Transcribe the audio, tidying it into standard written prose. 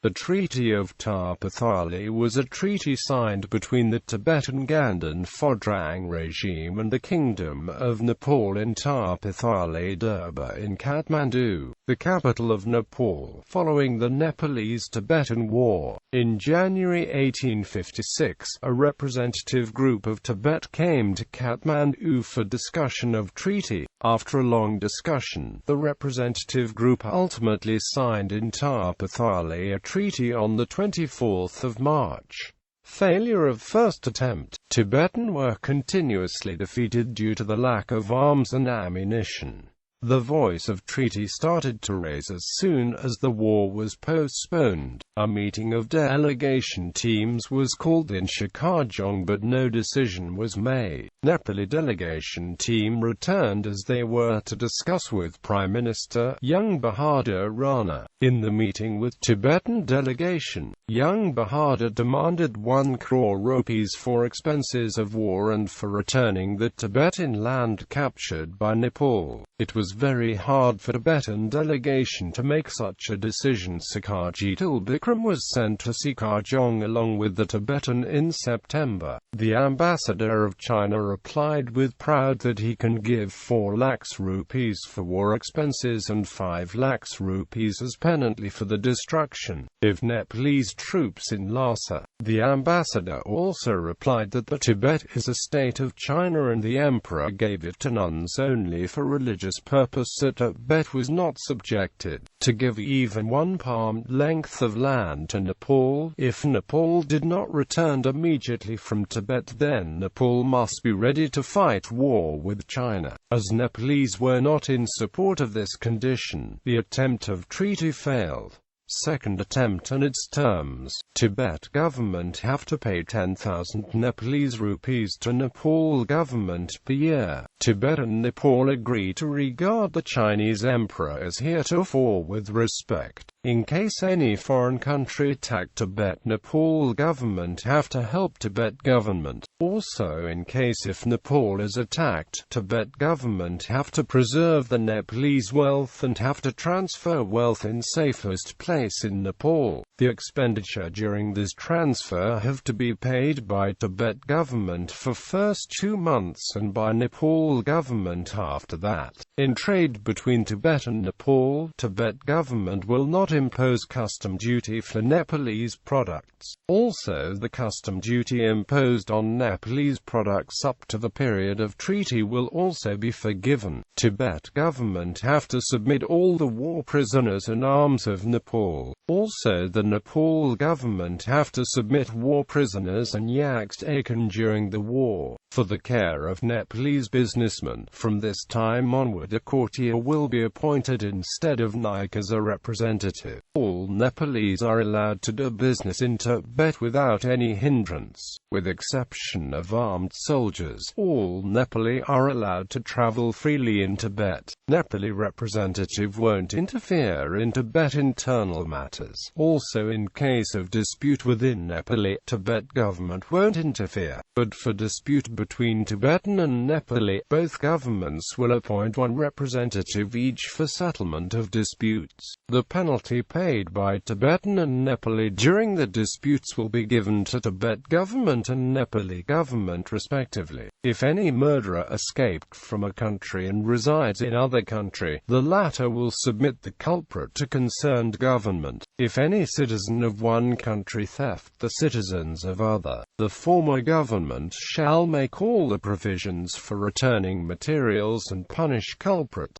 The Treaty of Thapathali was a treaty signed between the Tibetan Ganden Phodrang regime and the Kingdom of Nepal in Thapathali Durbar in Kathmandu, the capital of Nepal, following the Nepalese-Tibetan War. In January 1856, a representative group of Tibet came to Kathmandu for discussion of treaty. After a long discussion, the representative group ultimately signed in Thapathali a treaty on the 24th of March. Failure of first attempt. Tibetan were continuously defeated due to the lack of arms and ammunition. The voice of treaty started to raise as soon as the war was postponed. A meeting of delegation teams was called in Shikajong, but no decision was made. Nepali delegation team returned as they were to discuss with Prime Minister Young Bahadur Rana. In the meeting with Tibetan delegation, Young Bahadur demanded 1 crore rupees for expenses of war and for returning the Tibetan land captured by Nepal. It was very hard for Tibetan delegation to make such a decision. Sikajital Bikram was sent to Sikajong along with the Tibetan in September. The ambassador of China replied with pride that he can give 4 lakhs rupees for war expenses and 5 lakhs rupees as penalty for the destruction of Nepalese troops in Lhasa. The ambassador also replied that the Tibet is a state of China and the emperor gave it to nuns only for religious purpose. That Tibet was not subjected to give even 1 palm length of land to Nepal. If Nepal did not return immediately from Tibet, then Nepal must be ready to fight war with China. As Nepalese were not in support of this condition, the attempt of treaty failed. Second attempt and its terms. Tibet government have to pay 10,000 Nepalese rupees to Nepal government per year. Tibet and Nepal agree to regard the Chinese emperor as heretofore with respect. In case any foreign country attack Tibet, Nepal government have to help Tibet government. Also, in case if Nepal is attacked, Tibet government have to preserve the Nepalese wealth and have to transfer wealth in safest place in Nepal. The expenditure during this transfer have to be paid by Tibet government for first 2 months and by Nepal government after that. In trade between Tibet and Nepal, Tibet government will not impose custom duty for Nepalese products. Also, the custom duty imposed on Nepalese products up to the period of treaty will also be forgiven. Tibet government have to submit all the war prisoners and arms of Nepal. Also, the Nepal government have to submit war prisoners and yaks taken during the war for the care of Nepalese businessmen. From this time onward, a courtier will be appointed instead of Naik as a representative. All Nepalese are allowed to do business in Tibet without any hindrance. With exception of armed soldiers, all Nepali are allowed to travel freely in Tibet. Nepali representative won't interfere in Tibet internal matters. Also, in case of dispute within Nepali, Tibet government won't interfere. But for dispute between Tibetan and Nepali, both governments will appoint 1 representative each for settlement of disputes. The penalty paid by Tibetan and Nepali during the disputes will be given to Tibet government and Nepali government respectively. If any murderer escaped from a country and resides in other country, the latter will submit the culprit to concerned government. If any citizen of one country theft the citizens of other, the former government shall make all the provisions for returning materials and punish culprit.